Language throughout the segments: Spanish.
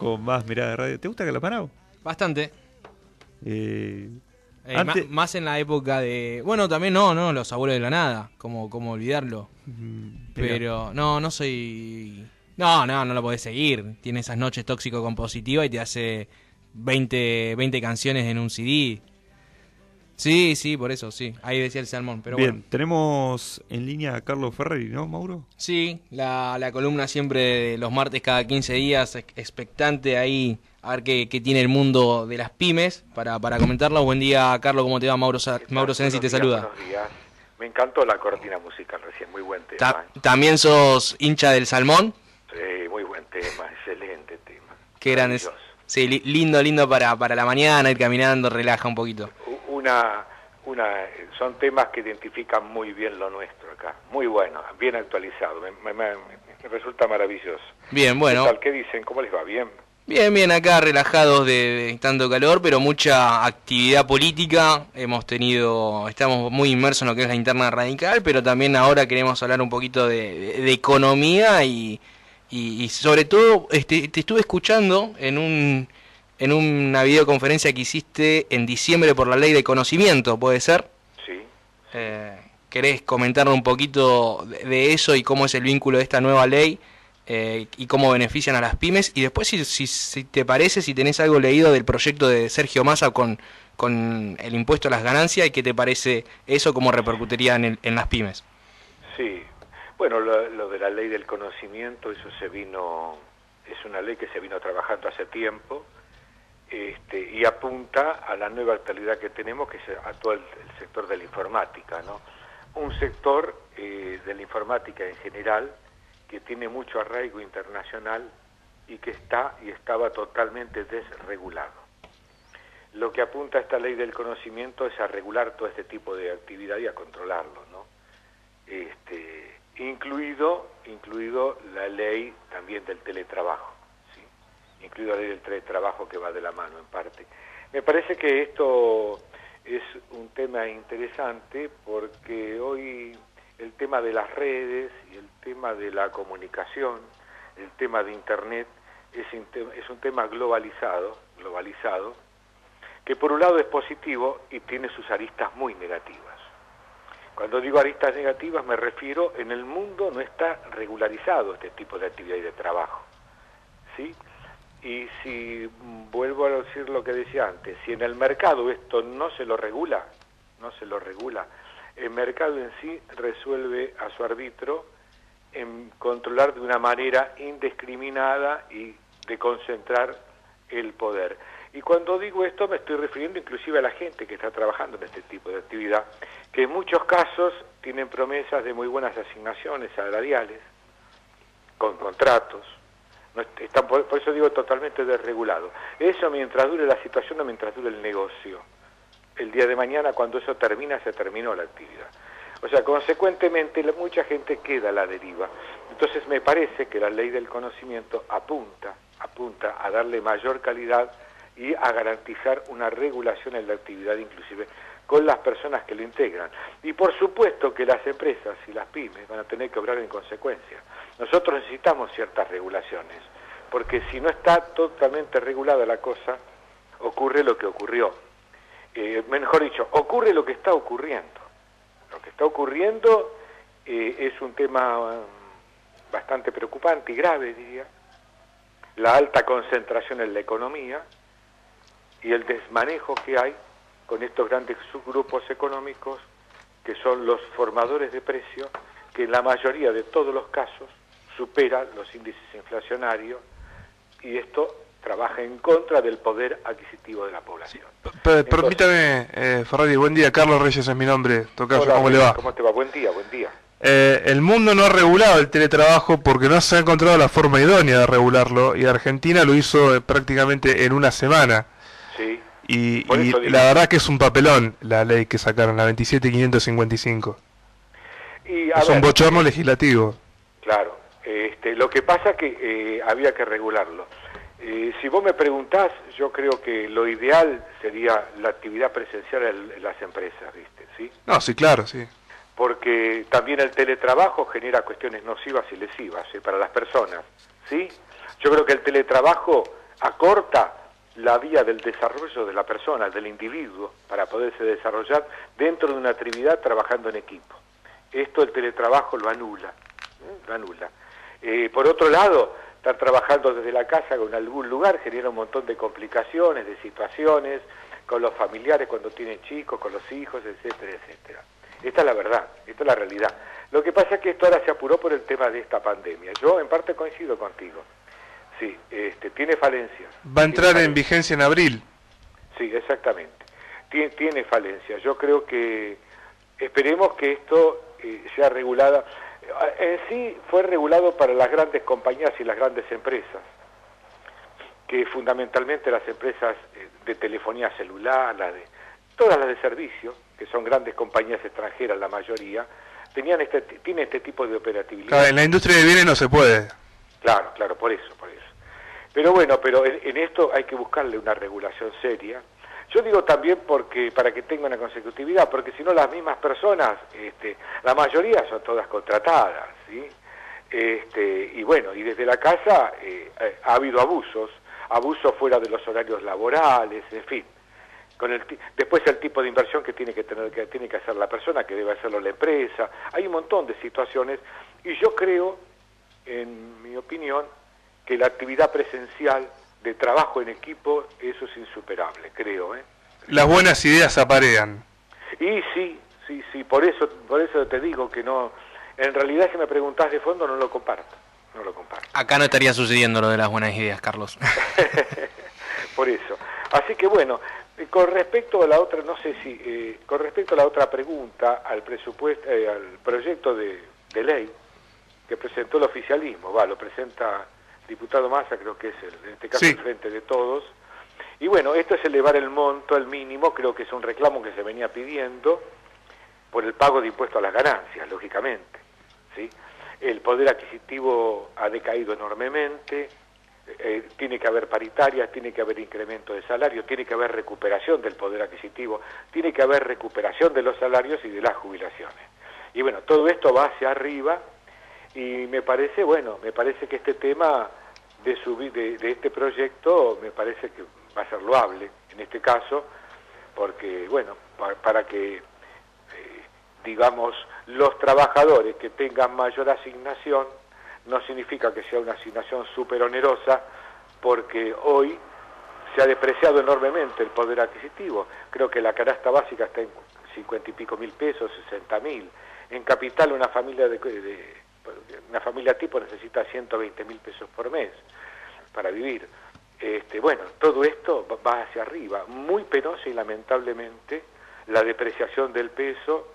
con más mirada de radio. ¿Te gusta Calapanao? Bastante. Antes... Más en la época de... Bueno, también no, Los Abuelos de la Nada, como olvidarlo. Pero no soy... No lo podés seguir. Tiene esas noches tóxico-compositivas y te hace 20 canciones en un CD. Sí, por eso, sí. Ahí decía el Salmón, pero bien, bueno. Tenemos en línea a Carlos Ferreri, ¿no, Mauro? Sí, la columna siempre de los martes cada 15 días, expectante ahí, a ver qué tiene el mundo de las pymes para comentarlo. Buen día, Carlos, ¿cómo te va? Mauro Senesi te saluda. Buenos días. Me encantó la cortina musical recién, muy buen tema. ¿También sos hincha del Salmón? Sí, muy buen tema, excelente tema. Qué grandes. Sí, lindo para la mañana, ir caminando, relaja un poquito. Son temas que identifican muy bien lo nuestro acá, muy bueno, bien actualizado, me resulta maravilloso. Bien, bueno. ¿Qué tal? ¿Qué dicen? ¿Cómo les va? ¿Bien? Bien, acá relajados de tanto calor, pero mucha actividad política. Estamos muy inmersos en lo que es la interna radical, pero también ahora queremos hablar un poquito de economía y sobre todo te estuve escuchando en una videoconferencia que hiciste en diciembre por la ley de conocimiento, ¿puede ser? Sí. ¿Querés comentarnos un poquito de eso y cómo es el vínculo de esta nueva ley y cómo benefician a las pymes? Y después, si te parece, si tenés algo leído del proyecto de Sergio Massa con el impuesto a las ganancias y qué te parece eso, cómo repercutiría en las pymes. Sí, bueno, lo de la ley del conocimiento, es una ley que se vino trabajando hace tiempo. Y apunta a la nueva actualidad que tenemos, que es el sector de la informática, ¿no? Un sector de la informática en general que tiene mucho arraigo internacional y que estaba totalmente desregulado. Lo que apunta a esta ley del conocimiento es a regular todo este tipo de actividad y a controlarlo, ¿no? Incluido la ley también del teletrabajo. Incluido la ley del teletrabajo, que va de la mano en parte. Me parece que esto es un tema interesante porque hoy el tema de las redes y el tema de la comunicación, el tema de Internet, es un tema globalizado, que por un lado es positivo y tiene sus aristas muy negativas. Cuando digo aristas negativas me refiero, en el mundo no está regularizado este tipo de actividad y de trabajo, ¿sí? Y si vuelvo a decir lo que decía antes, si en el mercado esto no se lo regula, el mercado en sí resuelve a su arbitrio en controlar de una manera indiscriminada y de concentrar el poder. Y cuando digo esto me estoy refiriendo inclusive a la gente que está trabajando en este tipo de actividad, que en muchos casos tienen promesas de muy buenas asignaciones salariales, con contratos. No están, por eso digo totalmente desregulado. Eso mientras dure la situación o mientras dure el negocio. El día de mañana, cuando eso termina, se terminó la actividad. O sea, consecuentemente, mucha gente queda a la deriva. Entonces me parece que la ley del conocimiento apunta a darle mayor calidad y a garantizar una regulación en la actividad, inclusive con las personas que lo integran. Y por supuesto que las empresas y las pymes van a tener que obrar en consecuencia. Nosotros necesitamos ciertas regulaciones, porque si no está totalmente regulada la cosa, ocurre lo que ocurrió. Mejor dicho, ocurre lo que está ocurriendo. Lo que está ocurriendo es un tema bastante preocupante y grave, diría. La alta concentración en la economía y el desmanejo que hay con estos grandes subgrupos económicos que son los formadores de precios, que en la mayoría de todos los casos superan los índices inflacionarios, y esto trabaja en contra del poder adquisitivo de la población. Permítame, Ferrari, buen día, Carlos Reyes es mi nombre. Tocayo, hola, ¿cómo le va? ¿Cómo te va? Buen día. El mundo no ha regulado el teletrabajo porque no se ha encontrado la forma idónea de regularlo, y Argentina lo hizo prácticamente en una semana. Sí. Y la verdad que es un papelón la ley que sacaron, la 27.555. Es un bochorno legislativo. Claro. Lo que pasa que había que regularlo. Si vos me preguntás, yo creo que lo ideal sería la actividad presencial en las empresas, ¿viste? ¿Sí? No, sí, claro, sí. Porque también el teletrabajo genera cuestiones nocivas y lesivas para las personas, ¿sí? Yo creo que el teletrabajo acorta la vía del desarrollo de la persona, del individuo, para poderse desarrollar dentro de una actividad trabajando en equipo. Esto el teletrabajo lo anula, lo anula. Por otro lado, estar trabajando desde la casa con algún lugar genera un montón de complicaciones, de situaciones, con los familiares cuando tienen chicos, con los hijos, etcétera, etcétera. Esta es la verdad, esta es la realidad. Lo que pasa es que esto ahora se apuró por el tema de esta pandemia. Yo en parte coincido contigo. Sí, tiene falencias. Va a entrar en vigencia en abril. Sí, exactamente. Tiene falencias. Yo creo que esperemos que esto sea regulado. En sí fue regulado para las grandes compañías y las grandes empresas, que fundamentalmente las empresas de telefonía celular, todas las de servicio, que son grandes compañías extranjeras la mayoría, tienen este tipo de operatividad. Claro, en la industria de bienes no se puede. Claro, por eso. Pero bueno, en esto hay que buscarle una regulación seria. Yo digo también porque para que tenga una consecutividad, porque si no las mismas personas, la mayoría son todas contratadas, ¿sí? Y bueno, y desde la casa ha habido abusos fuera de los horarios laborales, en fin. Después el tipo de inversión que tiene que hacer la persona, que debe hacerlo la empresa. Hay un montón de situaciones y yo creo, en mi opinión, que la actividad presencial de trabajo en equipo, eso es insuperable, creo. Las buenas ideas aparean. Y sí, por eso te digo que no, en realidad si me preguntás de fondo no lo comparto. Acá no estaría sucediendo lo de las buenas ideas, Carlos. Por eso. Así que bueno, con respecto a la otra, con respecto a la otra pregunta, al presupuesto, al proyecto de ley que presentó el oficialismo, lo presenta el diputado Massa, creo que es en este caso sí, el Frente de Todos. Y bueno, esto es elevar el monto al mínimo, creo que es un reclamo que se venía pidiendo por el pago de impuestos a las ganancias, lógicamente, ¿sí? El poder adquisitivo ha decaído enormemente, tiene que haber paritarias, tiene que haber incremento de salario, tiene que haber recuperación del poder adquisitivo, tiene que haber recuperación de los salarios y de las jubilaciones. Y bueno, todo esto va hacia arriba y me parece que este tema de este proyecto me parece que va a ser loable en este caso, porque bueno, para que digamos los trabajadores que tengan mayor asignación no significa que sea una asignación súper onerosa, porque hoy se ha depreciado enormemente el poder adquisitivo. Creo que la canasta básica está en 50 y pico mil pesos, 60.000. En capital una familia una familia tipo necesita 120.000 pesos por mes para vivir. Bueno, todo esto va hacia arriba, muy penosa y lamentablemente la depreciación del peso,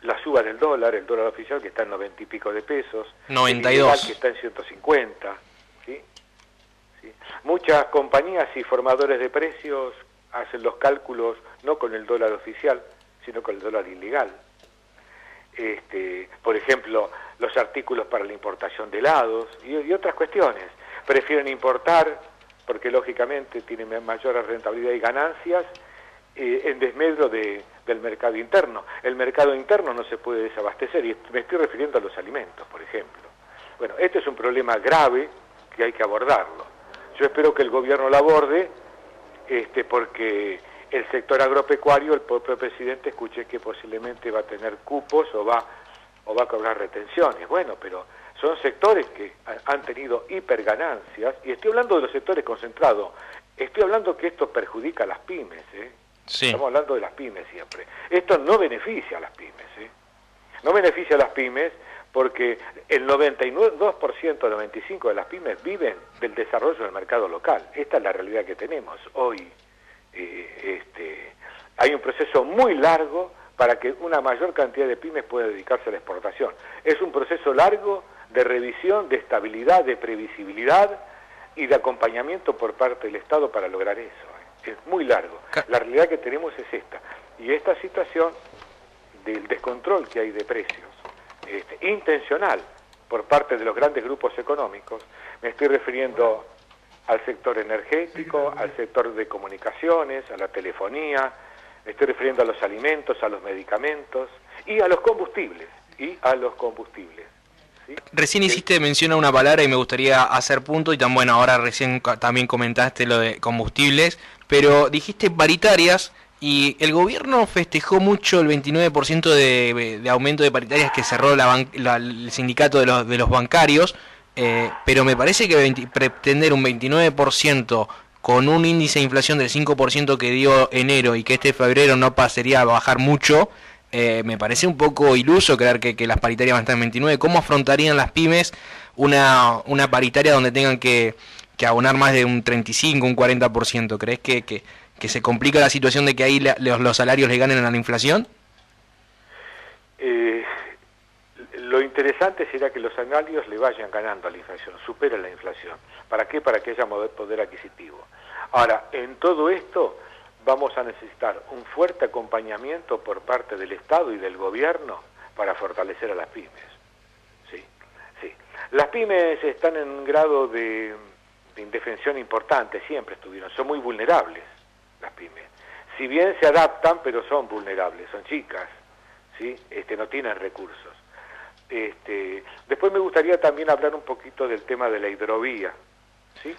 la suba del dólar, el dólar oficial que está en 90 y pico de pesos, 92, el que está en 150, ¿sí? ¿Sí? Muchas compañías y formadores de precios hacen los cálculos no con el dólar oficial, sino con el dólar ilegal. Por ejemplo, los artículos para la importación de helados y otras cuestiones. Prefieren importar porque lógicamente tienen mayor rentabilidad y ganancias en desmedro del mercado interno. El mercado interno no se puede desabastecer y me estoy refiriendo a los alimentos, por ejemplo. Bueno, este es un problema grave que hay que abordarlo. Yo espero que el gobierno lo aborde porque el sector agropecuario, el propio presidente, escuché que posiblemente va a tener cupos o va a cobrar retenciones. Bueno, pero son sectores que han tenido hiperganancias, y estoy hablando de los sectores concentrados. Estoy hablando que esto perjudica a las pymes, Sí. Estamos hablando de las pymes siempre. Esto no beneficia a las pymes, No beneficia a las pymes porque el 92%, 95% de las pymes viven del desarrollo del mercado local. Esta es la realidad que tenemos hoy. Hay un proceso muy largo para que una mayor cantidad de pymes pueda dedicarse a la exportación. Es un proceso largo de revisión, de estabilidad, de previsibilidad y de acompañamiento por parte del Estado para lograr eso. Es muy largo. La realidad que tenemos es esta. Y esta situación del descontrol que hay de precios, intencional por parte de los grandes grupos económicos, me estoy refiriendo al sector energético, al sector de comunicaciones, a la telefonía, me estoy refiriendo a los alimentos, a los medicamentos y a los combustibles. ¿sí? Recién hiciste mención a una palabra y me gustaría hacer punto, y tan bueno, ahora recién también comentaste lo de combustibles, pero dijiste paritarias y el gobierno festejó mucho el 29% de aumento de paritarias que cerró el sindicato de los bancarios, pero me parece que pretender un 29% con un índice de inflación del 5% que dio enero y que este febrero no pasaría a bajar mucho, me parece un poco iluso creer que las paritarias van a estar en 29. ¿Cómo afrontarían las pymes una paritaria donde tengan que abonar más de un 35, un 40%? ¿Crees que se complica la situación de que ahí los salarios le ganen a la inflación? Lo interesante sería que los salarios le vayan ganando a la inflación, superen la inflación. ¿Para qué? Para que haya poder adquisitivo. Ahora, en todo esto vamos a necesitar un fuerte acompañamiento por parte del Estado y del gobierno para fortalecer a las pymes. Sí, sí. Las pymes están en un grado de indefensión importante, siempre estuvieron, son muy vulnerables las pymes. Si bien se adaptan, pero son vulnerables, son chicas, ¿sí? No tienen recursos. Después me gustaría también hablar un poquito del tema de la hidrovía, ¿sí?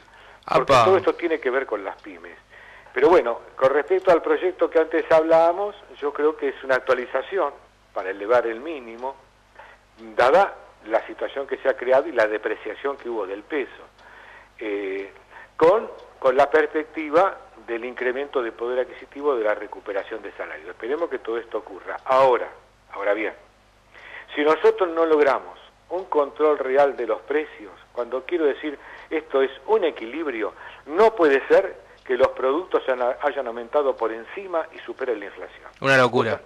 Porque todo esto tiene que ver con las pymes. Pero bueno, con respecto al proyecto que antes hablábamos, yo creo que es una actualización para elevar el mínimo, dada la situación que se ha creado y la depreciación que hubo del peso, con la perspectiva del incremento de poder adquisitivo de la recuperación de salarios. Esperemos que todo esto ocurra. Ahora bien, si nosotros no logramos un control real de los precios, cuando quiero decir esto es un equilibrio, no puede ser que los productos hayan aumentado por encima y superen la inflación. Una locura.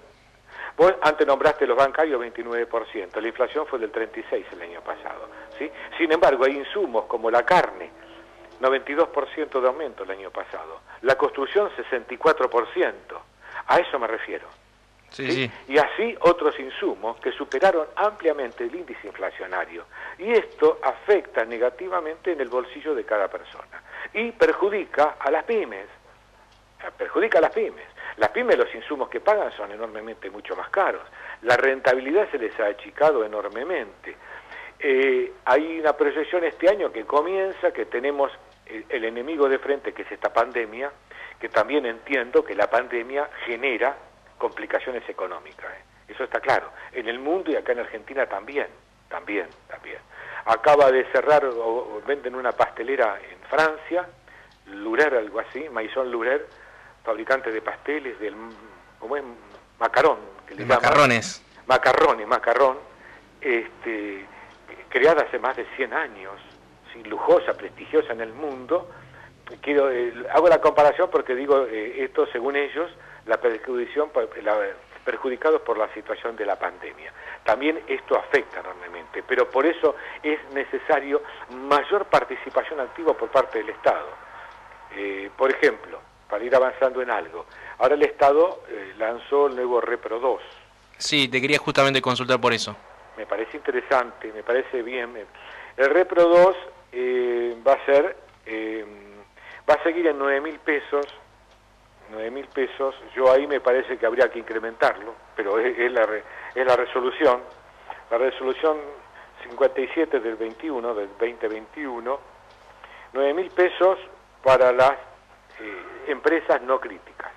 Vos antes nombraste los bancarios 29%, la inflación fue del 36% el año pasado, ¿sí? Sin embargo, hay insumos como la carne, 92% de aumento el año pasado, la construcción 64%, a eso me refiero. Sí, sí. Y así otros insumos que superaron ampliamente el índice inflacionario. Y esto afecta negativamente en el bolsillo de cada persona. Y perjudica a las pymes. Las pymes, los insumos que pagan son enormemente mucho más caros. La rentabilidad se les ha achicado enormemente. Hay una proyección este año que comienza, que tenemos el enemigo de frente, que es esta pandemia, que también entiendo que la pandemia genera complicaciones económicas. Eso está claro. En el mundo y acá en Argentina también. Acaba de cerrar, o venden una pastelera en Francia, Lurer, algo así, Maison Lurer, fabricante de pasteles, ¿cómo es? Macarón. Que le macarrones. Macarrón, creada hace más de 100 años, ¿sí? Lujosa, prestigiosa en el mundo. Hago la comparación porque digo, esto según ellos, perjudicados por la situación de la pandemia. También esto afecta enormemente, pero por eso es necesario mayor participación activa por parte del Estado. Por ejemplo, para ir avanzando en algo, ahora el Estado lanzó el nuevo Repro 2. Sí, te quería justamente consultar por eso. Me parece interesante, me parece bien. El Repro 2 va a seguir en 9.000 pesos. 9.000 pesos, yo ahí me parece que habría que incrementarlo, pero es la resolución 57 del 2021, 9.000 pesos para las empresas no críticas.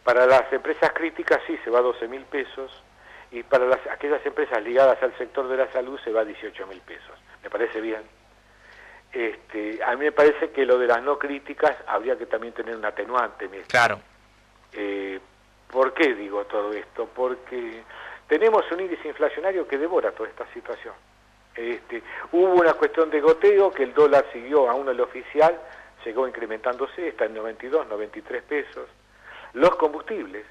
Para las empresas críticas sí se va a 12.000 pesos, y para aquellas empresas ligadas al sector de la salud se va a 18.000 pesos. Me parece bien. A mí me parece que lo de las no críticas habría que también tener un atenuante. Claro. ¿Por qué digo todo esto? Porque tenemos un índice inflacionario que devora toda esta situación. Hubo una cuestión de goteo, que el dólar siguió a uno el oficial, llegó incrementándose, está en 92, 93 pesos. Los combustibles,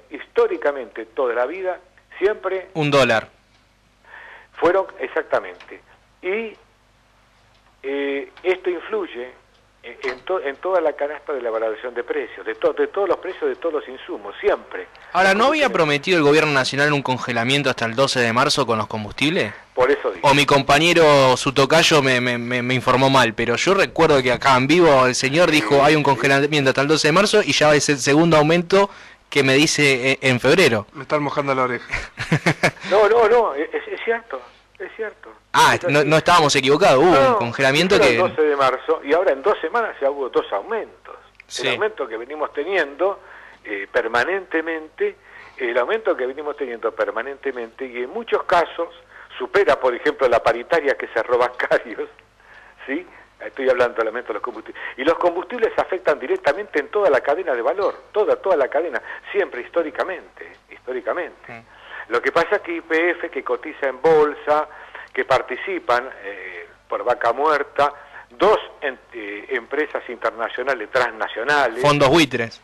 históricamente, toda la vida, siempre... $1. Fueron, exactamente. Y esto influye en toda la canasta de la valoración de precios, de todos los precios de todos los insumos, siempre. Ahora, ¿no había prometido el gobierno nacional un congelamiento hasta el 12 de marzo con los combustibles? Por eso digo. O mi compañero, su tocayo, me informó mal, pero yo recuerdo que acá en vivo el señor dijo hay un congelamiento hasta el 12 de marzo y ya es el segundo aumento que me dice en febrero. Me están mojando la oreja. No, es cierto, es cierto. Ah, no estábamos equivocados, hubo un congelamiento el que... 12 de marzo, y ahora en 2 semanas ya hubo 2 aumentos. Sí. El aumento que venimos teniendo permanentemente, y en muchos casos supera, por ejemplo, la paritaria que cerró Bancarios, ¿sí? Estoy hablando del aumento de los combustibles. Y los combustibles afectan directamente en toda la cadena de valor, toda la cadena, siempre históricamente. Lo que pasa es que YPF, que cotiza en bolsa, que participan por vaca muerta, 2 empresas internacionales, transnacionales. Fondos buitres.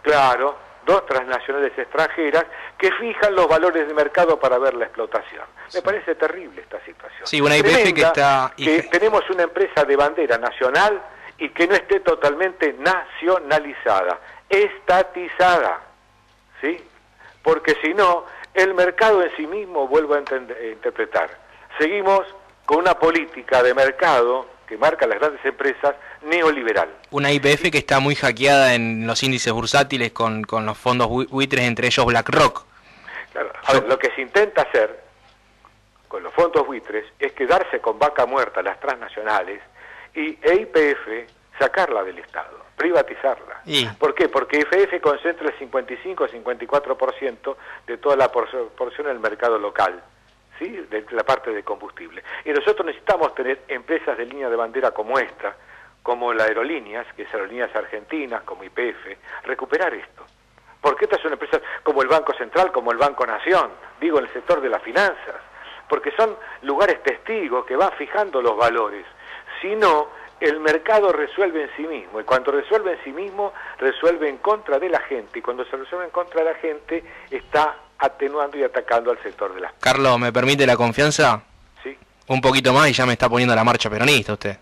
Claro, 2 transnacionales extranjeras que fijan los valores de mercado para ver la explotación. Me parece terrible esta situación. Sí, una YPF que está... Que tenemos una empresa de bandera nacional y que no esté totalmente nacionalizada, estatizada, ¿sí? Porque si no, el mercado en sí mismo, vuelvo a interpretar, seguimos con una política de mercado que marca las grandes empresas neoliberal. Una YPF que está muy hackeada en los índices bursátiles con los fondos buitres, entre ellos BlackRock. Claro, a ver, lo que se intenta hacer con los fondos buitres es quedarse con vaca muerta las transnacionales y YPF sacarla del Estado, privatizarla. ¿Por qué? Porque YPF concentra el 55-54% de toda la porción del mercado local, ¿sí? De la parte de combustible. Y nosotros necesitamos tener empresas de línea de bandera como esta, como las aerolíneas, que es Aerolíneas Argentinas, como YPF, recuperar esto. Porque estas son empresas como el Banco Central, como el Banco Nación, digo, en el sector de las finanzas, porque son lugares testigos que van fijando los valores. Si no, el mercado resuelve en sí mismo, y cuando resuelve en sí mismo, resuelve en contra de la gente, y cuando se resuelve en contra de la gente, está atenuando y atacando al sector de las... Carlos, ¿me permite la confianza? Sí. Un poquito más y ya me está poniendo la marcha peronista usted.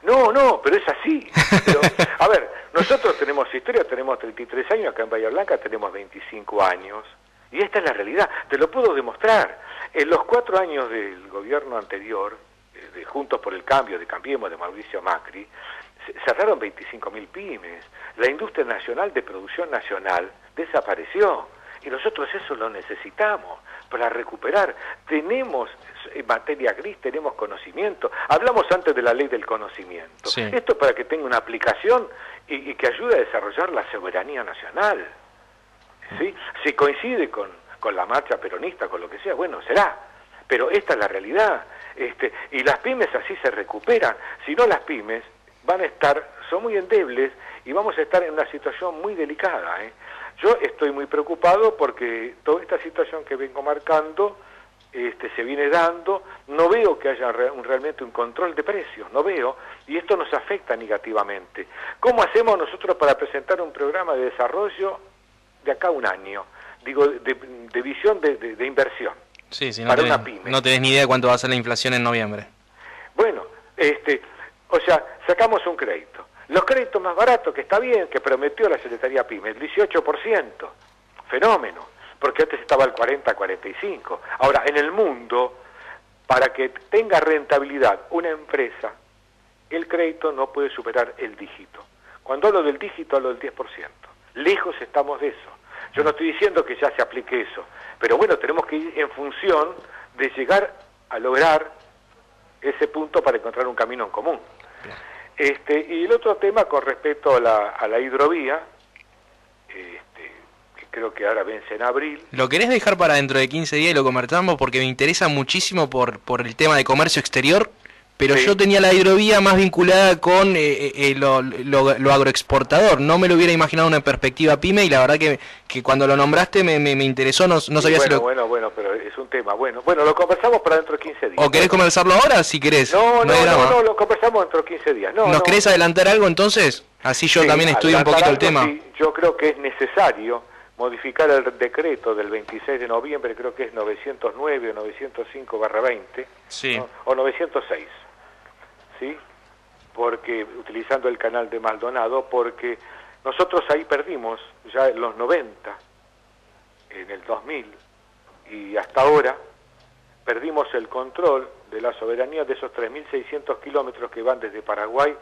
No, pero es así. Pero, a ver, nosotros tenemos historia, tenemos 33 años, acá en Bahía Blanca tenemos 25 años, y esta es la realidad, te lo puedo demostrar. En los 4 años del gobierno anterior, de Juntos por el Cambio, de Cambiemos, de Mauricio Macri, cerraron 25.000 pymes, la industria nacional de producción nacional desapareció, y nosotros eso lo necesitamos para recuperar. Tenemos en materia gris, tenemos conocimiento, hablamos antes de la ley del conocimiento, sí. Esto es para que tenga una aplicación y que ayude a desarrollar la soberanía nacional, ¿sí? Si coincide con la marcha peronista, con lo que sea, bueno, será, pero esta es la realidad, y las pymes así se recuperan. Si no, las pymes son muy endebles y vamos a estar en una situación muy delicada, Yo estoy muy preocupado porque toda esta situación que vengo marcando se viene dando, no veo que haya realmente un control de precios, no veo, y esto nos afecta negativamente. ¿Cómo hacemos nosotros para presentar un programa de desarrollo de acá a un año? Digo, de visión de inversión. Sí, si no para tenés, una pyme. No tenés ni idea de cuánto va a ser la inflación en noviembre. Bueno, o sea, sacamos un crédito. Los créditos más baratos, que está bien, que prometió la Secretaría PYME, el 18%, fenómeno, porque antes estaba el 40-45%. Ahora, en el mundo, para que tenga rentabilidad una empresa, el crédito no puede superar el dígito. Cuando hablo del dígito, hablo del 10%. Lejos estamos de eso. Yo no estoy diciendo que ya se aplique eso, pero bueno, tenemos que ir en función de llegar a lograr ese punto para encontrar un camino en común. Y el otro tema con respecto a la hidrovía, que creo que ahora vence en abril. ¿Lo querés dejar para dentro de 15 días y lo conversamos? Porque me interesa muchísimo por el tema de comercio exterior, pero sí. Yo tenía la hidrovía más vinculada con lo agroexportador. No me lo hubiera imaginado una perspectiva pyme, y la verdad que cuando lo nombraste me interesó, no sabía si lo... Bueno, pero es un tema. Bueno, lo conversamos para dentro de 15 días. ¿O querés conversarlo ahora, si querés? No, lo conversamos dentro de 15 días. ¿Nos querés adelantar algo entonces? Así yo también estudio un poquito el tema. Sí, yo creo que es necesario modificar el decreto del 26 de noviembre, creo que es 909 o 905/20, sí. ¿no? O 906. ¿Sí? Porque utilizando el canal de Maldonado, porque nosotros ahí perdimos ya en los 90, en el 2000 y hasta ahora perdimos el control de la soberanía de esos 3.600 kilómetros que van desde Paraguay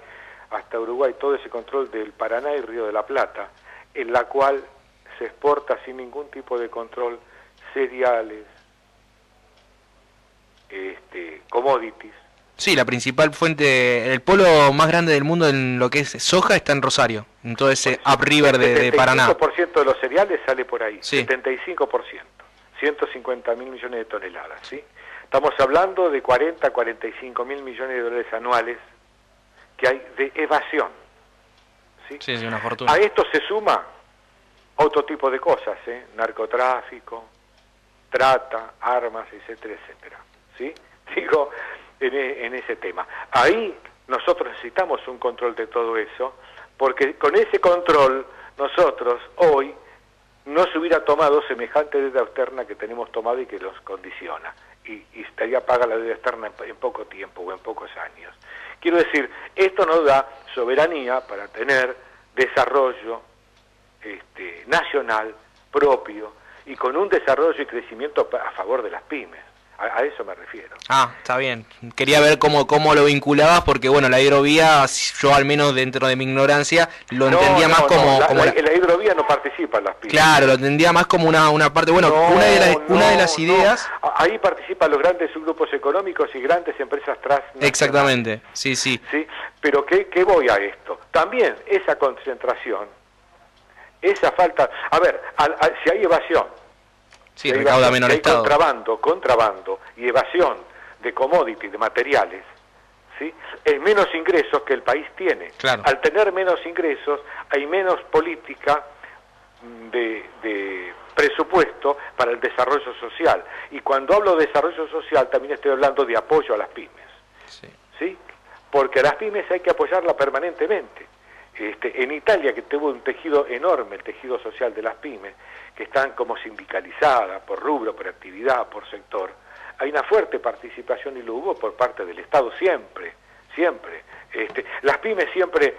hasta Uruguay, todo ese control del Paraná y Río de la Plata, en la cual se exporta sin ningún tipo de control cereales, commodities. Sí, la principal fuente, el polo más grande del mundo en lo que es soja está en Rosario, en todo ese upriver de Paraná. El 75% de los cereales sale por ahí, Sí. 75%, 150.000 millones de toneladas, ¿sí? Estamos hablando de 40 a 45.000 millones de dólares anuales que hay de evasión, ¿sí? Sí, es una fortuna. A esto se suma otro tipo de cosas, narcotráfico, trata, armas, etcétera, etcétera, ¿sí? Digo, en ese tema. Ahí nosotros necesitamos un control de todo eso, porque con ese control nosotros hoy no se hubiera tomado semejante deuda externa que tenemos tomado y que los condiciona, y estaría paga la deuda externa en poco tiempo o en pocos años. Quiero decir, esto nos da soberanía para tener desarrollo nacional propio y con un desarrollo y crecimiento a favor de las pymes. A eso me refiero. Ah, está bien. Quería ver cómo lo vinculabas, porque bueno, la hidrovía, yo al menos dentro de mi ignorancia, lo entendía más como... La hidrovía no participa en las pymes. Claro, lo entendía más como una parte... Bueno, una de las ideas... Ahí participan los grandes subgrupos económicos y grandes empresas transnacionales. Exactamente, sí. ¿Sí? Pero ¿qué voy a esto? También esa concentración, esa falta... A ver, si hay evasión... Sí, recauda menor Estado. Contrabando y evasión de commodities, de materiales, ¿sí? Es menos ingresos que el país tiene. Claro. Al tener menos ingresos, hay menos política de presupuesto para el desarrollo social. Y cuando hablo de desarrollo social, también estoy hablando de apoyo a las pymes. ¿Sí? Porque a las pymes hay que apoyarla permanentemente. En Italia, que tuvo un tejido enorme, el tejido social de las pymes, que están como sindicalizadas por rubro, por actividad, por sector, hay una fuerte participación y lo hubo por parte del Estado siempre. Las pymes siempre,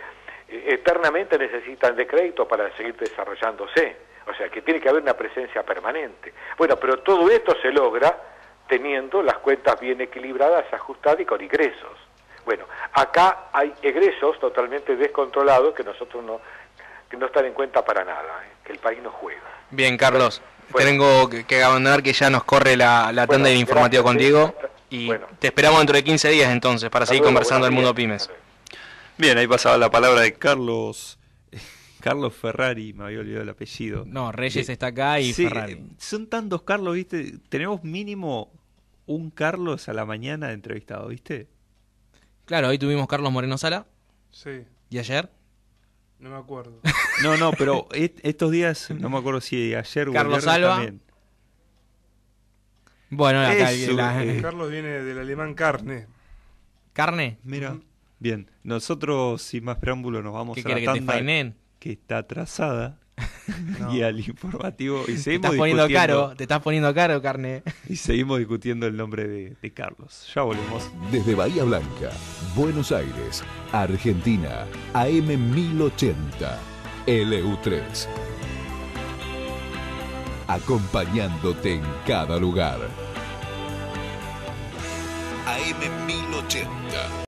eternamente necesitan de crédito para seguir desarrollándose, o sea que tiene que haber una presencia permanente. Bueno, pero todo esto se logra teniendo las cuentas bien equilibradas, ajustadas y con ingresos. Bueno, acá hay egresos totalmente descontrolados que nosotros no están en cuenta para nada, que el país no juega. Bien, Carlos, tengo que abandonar, que ya nos corre la tanda de informativo contigo, y te esperamos dentro de 15 días entonces para seguir conversando del mundo pymes. Bien, ahí pasaba la palabra de Carlos Ferrari, me había olvidado el apellido. No, Reyes está acá y sí, Ferrari. Son tantos Carlos, ¿viste? Tenemos mínimo un Carlos a la mañana de entrevistado, ¿viste? Claro, hoy tuvimos Carlos Moreno Sala. Sí, ¿Y ayer? no me acuerdo. No, pero estos días, no me acuerdo si ayer o Carlos ayer Alba. también. Bueno, acá Eso, Carlos viene del alemán carne. ¿Carne? Mira, bien. Nosotros, sin más preámbulo, nos vamos ¿Qué a quiere la que te tanda fainen? que está atrasada No. y al informativo. Y Te seguimos estás poniendo caro, carne. Y seguimos discutiendo el nombre de Carlos. Ya volvemos. Desde Bahía Blanca, Buenos Aires, Argentina, AM 1080, LU3. Acompañándote en cada lugar. AM 1080.